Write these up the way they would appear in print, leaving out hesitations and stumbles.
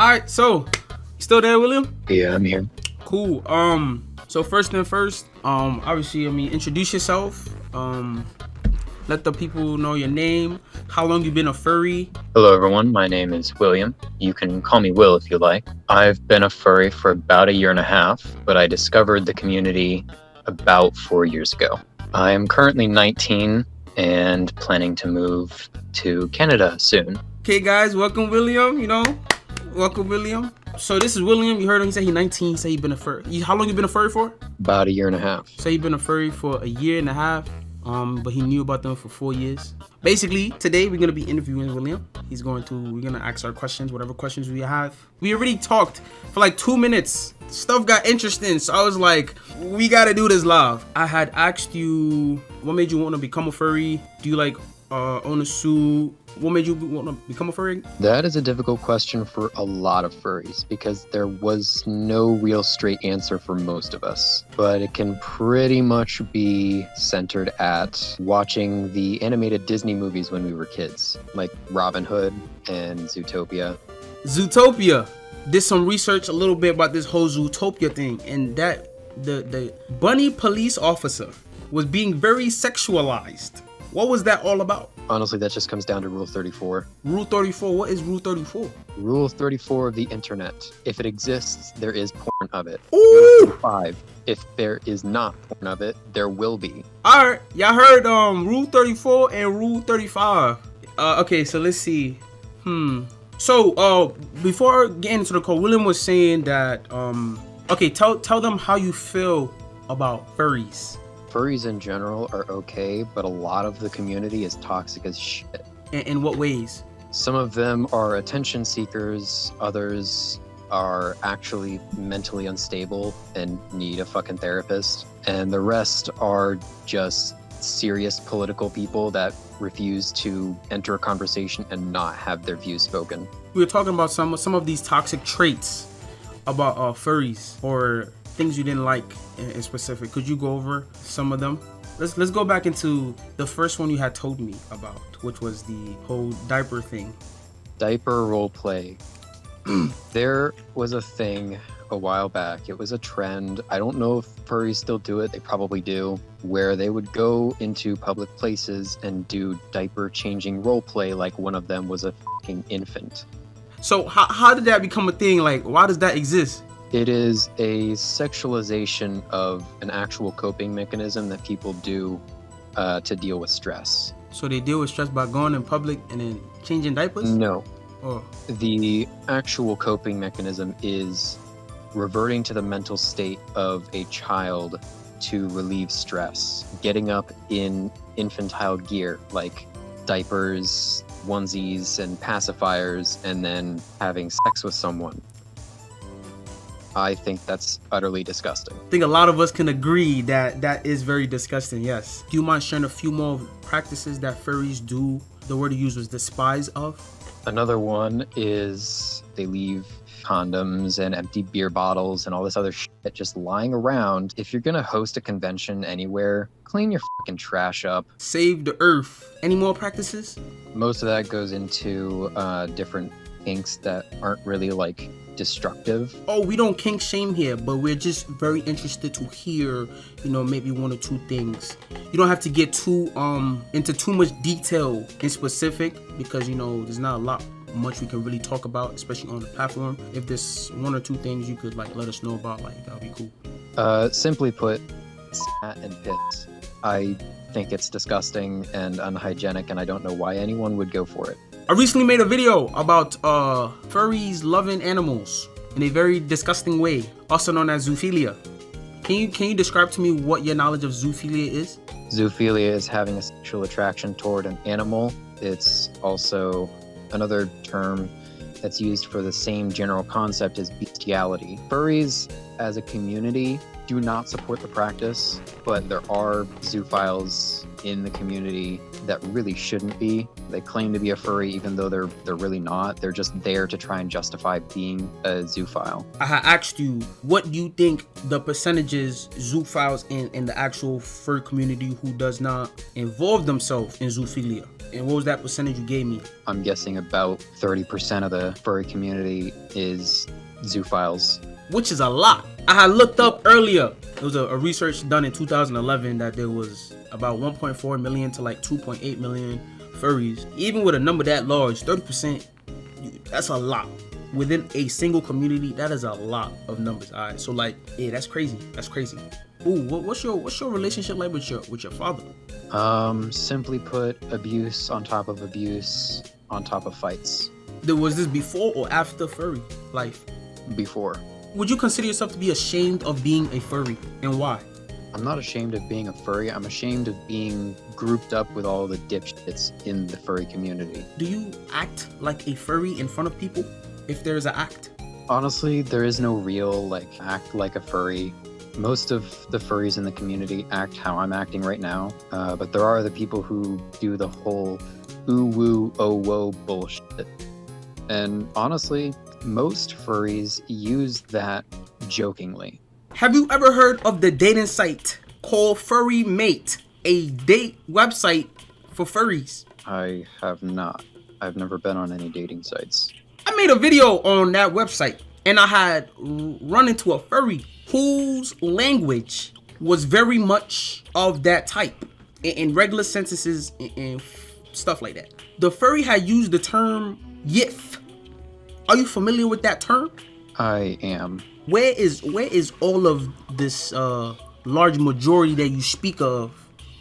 All right, so you still there, William? Yeah, I'm here. Cool. So first thing first, obviously, introduce yourself. Let the people know your name. How long you been a furry? Hello, everyone. My name is William. You can call me Will if you like. I've been a furry for about a year and a half, but I discovered the community about 4 years ago. I am currently 19 and planning to move to Canada soon. Okay, guys, welcome, William. Welcome, William. So this is William. You heard him. He said he's 19. He said he been a furry. How long you been a furry for? About a year and a half. So he been a furry for a year and a half. But he knew about them for 4 years. Basically, today we're gonna be interviewing William. We're gonna ask our questions, whatever questions we have. We already talked for like 2 minutes. Stuff got interesting, so I was like, we gotta do this live. I had asked you, what made you want to become a furry? Do you like own a suit? What made you want to become a furry? That is a difficult question for a lot of furries because there was no real straight answer for most of us. But it can pretty much be centered at watching the animated Disney movies when we were kids, like Robin Hood and Zootopia. Zootopia. Did some research a little bit about this whole Zootopia thing, and that the bunny police officer was being very sexualized. What was that all about? Honestly, that just comes down to Rule 34. Rule 34? What is Rule 34? Rule 34 of the internet. If it exists, there is porn of it. Ooh! Rule 5. If there is not porn of it, there will be. Alright, y'all heard Rule 34 and Rule 35. Okay, so let's see. So, before getting into the code, William was saying that, okay, tell them how you feel about furries. Furries in general are okay, but a lot of the community is toxic as shit. In what ways? Some of them are attention seekers, others are actually mentally unstable and need a fucking therapist, and the rest are just serious political people that refuse to enter a conversation and not have their views spoken. We were talking about some of these toxic traits about furries, or things you didn't like in specific. Could you go over some of them? Let's go back into the first one you had told me about, which was the whole diaper thing. Diaper role play. There was a thing a while back. It was a trend. I don't know if furries still do it. They probably do, where they would go into public places and do diaper changing role play like one of them was a fucking infant. So how did that become a thing? Like, why does that exist? It is a sexualization of an actual coping mechanism that people do to deal with stress. So they deal with stress by going in public and then changing diapers? No. Oh. The actual coping mechanism is reverting to the mental state of a child to relieve stress, getting up in infantile gear like diapers, onesies, and pacifiers, and then having sex with someone. I think that's utterly disgusting. I think a lot of us can agree that that is very disgusting, yes. Do you mind sharing a few more practices that furries do? The word you used was despise of. Another one is they leave condoms and empty beer bottles and all this other shit just lying around. If you're gonna host a convention anywhere, clean your fucking trash up. Save the earth. Any more practices? Most of that goes into different kinks that aren't really like destructive. Oh, we don't kink shame here, but we're just very interested to hear, maybe one or two things. You don't have to get too into too much detail in specific, because there's not a lot much we can really talk about, especially on the platform. If there's one or two things you could let us know about, that would be cool. Simply put, scat and piss. I think it's disgusting and unhygienic, and I don't know why anyone would go for it. I recently made a video about furries loving animals in a very disgusting way, also known as zoophilia. Can you describe to me what your knowledge of zoophilia is? Zoophilia is having a sexual attraction toward an animal. It's also another term that's used for the same general concept as bestiality. Furries as a community do not support the practice, but there are zoophiles in the community that really shouldn't be. They claim to be a furry even though they're really not. They're just there to try and justify being a zoophile. I had asked you, what do you think the percentages zoophiles in the actual furry community who does not involve themselves in zoophilia? And what was that percentage you gave me? I'm guessing about 30% of the furry community is zoophiles. Which is a lot. I had looked up earlier. There was a research done in 2011 that there was about 1.4 million to like 2.8 million furries. Even with a number that large, 30%, that's a lot. Within a single community, that is a lot of numbers. All right, so like, yeah, that's crazy. That's crazy. Ooh, what's your relationship like with your father? Simply put, abuse on top of abuse on top of fights. Was this before or after furry life? Before. Would you consider yourself to be ashamed of being a furry, and why? I'm not ashamed of being a furry. I'm ashamed of being grouped up with all the dipshits in the furry community. Do you act like a furry in front of people, if there's an act? Honestly, there is no real, act like a furry. Most of the furries in the community act how I'm acting right now, but there are the people who do the whole ooh woo oh whoa bullshit. And honestly, most furries use that jokingly. Have you ever heard of the dating site called Furry Mate, a date website for furries? I have not. I've never been on any dating sites. I made a video on that website, and I had run into a furry whose language was very much of that type, in regular sentences and stuff like that. The furry had used the term yiff. Are you familiar with that term? I am. Where is all of this large majority that you speak of,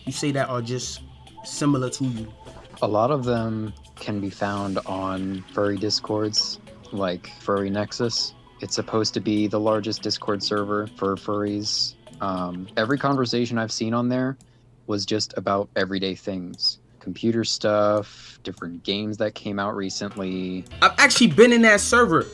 you say that are just similar to you? A lot of them can be found on furry discords, like Furry Nexus. It's supposed to be the largest Discord server for furries. Every conversation I've seen on there was just about everyday things. Computer stuff, different games that came out recently. I've actually been in that server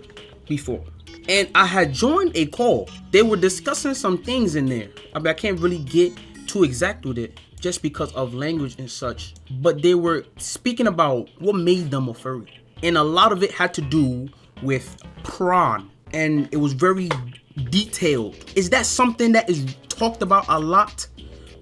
before, and I had joined a call. They were discussing some things in there. I can't really get too exact with it just because of language and such, but they were speaking about what made them a furry, and a lot of it had to do with prawn, and it was very detailed. Is that something that is talked about a lot,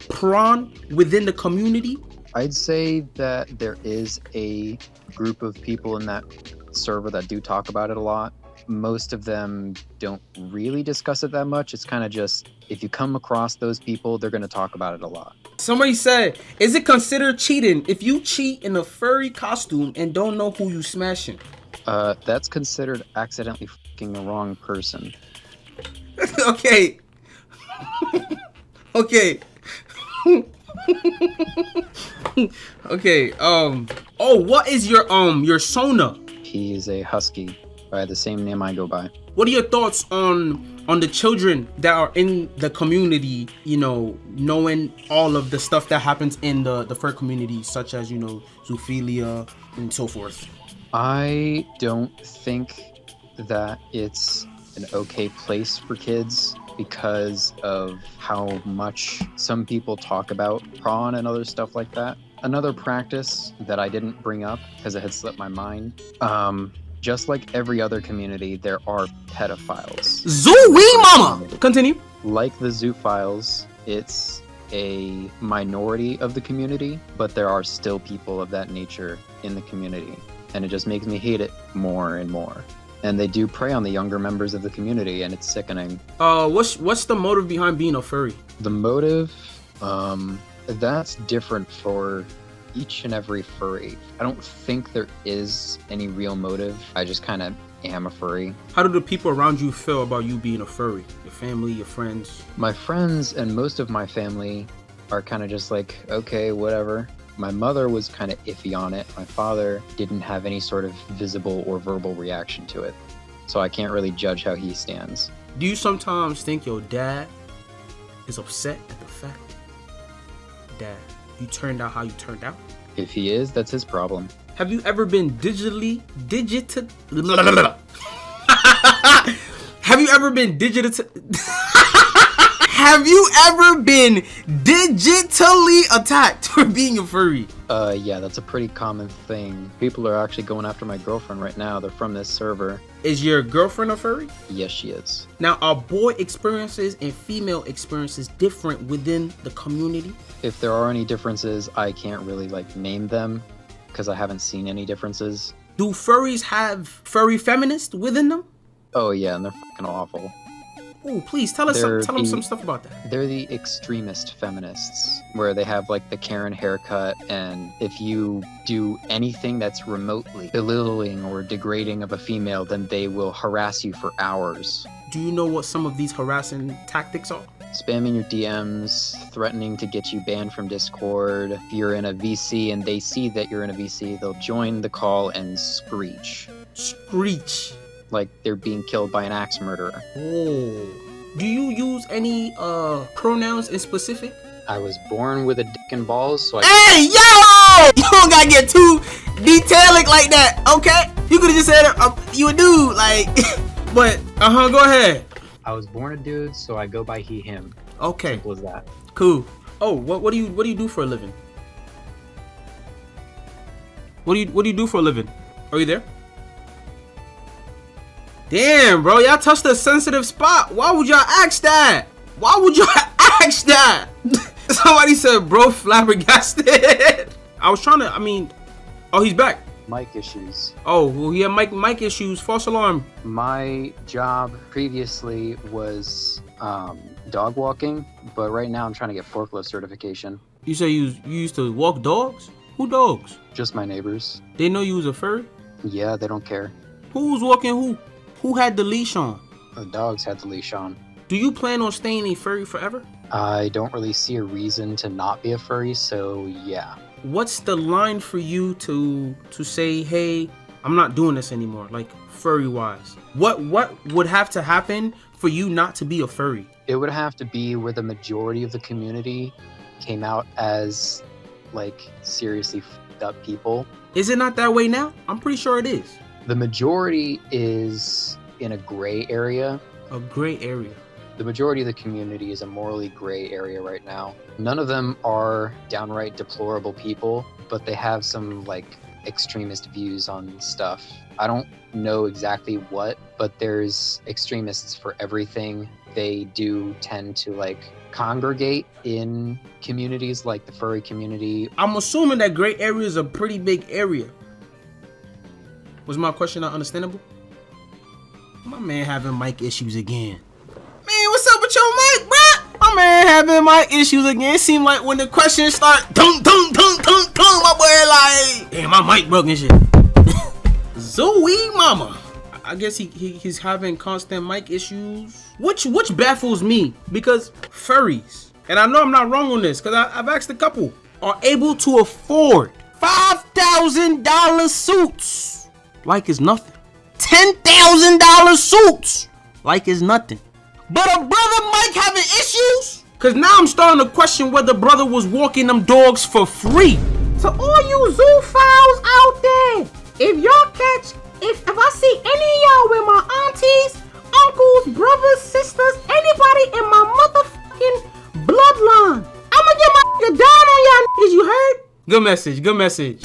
prawn, within the community? I'd say that there is a group of people in that server that do talk about it a lot. Most of them don't really discuss it that much. It's kind of just, if you come across those people, they're going to talk about it a lot. Somebody said, is it considered cheating if you cheat in a furry costume and don't know who you smashing? That's considered accidentally fucking the wrong person. Okay. Okay. Okay. Oh, what is your Sona? He is a husky by the same name I go by. What are your thoughts on the children that are in the community, you know, knowing all of the stuff that happens in the fur community, such as, you know, zoophilia and so forth? I don't think that it's an okay place for kids because of how much some people talk about prawn and other stuff like that. Another practice that I didn't bring up because it had slipped my mind. Just like every other community, there are pedophiles. Zoo-wee mama! Continue. Like the zoophiles, it's a minority of the community, but there are still people of that nature in the community. And it just makes me hate it more and more. And they do prey on the younger members of the community, and it's sickening. What's the motive behind being a furry? The motive, that's different for each and every furry. I don't think there is any real motive. I just kind of am a furry. How do the people around you feel about you being a furry? Your family, your friends? My friends and most of my family are kind of just like, okay, whatever. My mother was kind of iffy on it. My father didn't have any sort of visible or verbal reaction to it. So I can't really judge how he stands. Do you sometimes think your dad is upset at the fact that you turned out how you turned out? If he is, that's his problem. Have you ever been Have you ever been Have you ever been digitally attacked for being a furry? Yeah, that's a pretty common thing. People are actually going after my girlfriend right now. They're from this server. Is your girlfriend a furry? Yes, she is. Now, are boy experiences and female experiences different within the community? If there are any differences, I can't really like name them because I haven't seen any differences. Do furries have furry feminists within them? Oh yeah, and they're fucking awful. Oh, please tell them some stuff about that. They're the extremist feminists, where they have like the Karen haircut, and if you do anything that's remotely belittling or degrading of a female, then they will harass you for hours. Do you know what some of these harassing tactics are? Spamming your DMs, threatening to get you banned from Discord. If you're in a VC and they see that you're in a VC, they'll join the call and screech. Screech. Like they're being killed by an axe murderer. Oh. Do you use any pronouns in specific? I was born with a dick and balls, so Hey, yo! You don't gotta get too detailed like that, okay? You could've just said you a dude, like, but, go ahead. I was born a dude, so I go by he, him. Okay. Simple as that. Cool. Oh, what do you do for a living? What do you do for a living? Are you there? Damn, bro, y'all touched a sensitive spot. Why would y'all ask that? Why would y'all ask that? Somebody said, bro, flabbergasted. I was trying to, oh, he's back. Mic issues. Oh, well, he had mic issues. False alarm. My job previously was dog walking, but right now I'm trying to get forklift certification. You say you used to walk dogs? Who dogs? Just my neighbors. They know you was a furry? Yeah, they don't care. Who was walking who? Who had the leash on? The dogs had the leash on. Do you plan on staying a furry forever? I don't really see a reason to not be a furry, so yeah. What's the line for you to say, hey, I'm not doing this anymore, like furry wise? What would have to happen for you not to be a furry? It would have to be where the majority of the community came out as like seriously f***ed up people. Is it not that way now? I'm pretty sure it is. The majority is in a gray area. A gray area. The majority of the community is a morally gray area right now. None of them are downright deplorable people, but they have some like extremist views on stuff. I don't know exactly what, but there's extremists for everything. They do tend to like congregate in communities like the furry community. I'm assuming that gray area is a pretty big area. Was my question not understandable? My man having mic issues again. Man, what's up with your mic, bruh? My man having mic issues again. It seemed like when the questions start, my boy like, damn, my mic broke and shit. Zoe mama. I guess he's having constant mic issues. Which baffles me, because furries, and I know I'm not wrong on this, because I've asked a couple, are able to afford $5,000 suits. Like it's nothing. $10,000 suits. Like it's nothing. But a brother might having issues. Cause now I'm starting to question whether brother was walking them dogs for free. To all you zoophiles out there, if I see any of y'all with my aunties, uncles, brothers, sisters, anybody in my motherfucking bloodline, I'ma get my down on y'all niggas, you heard? Good message.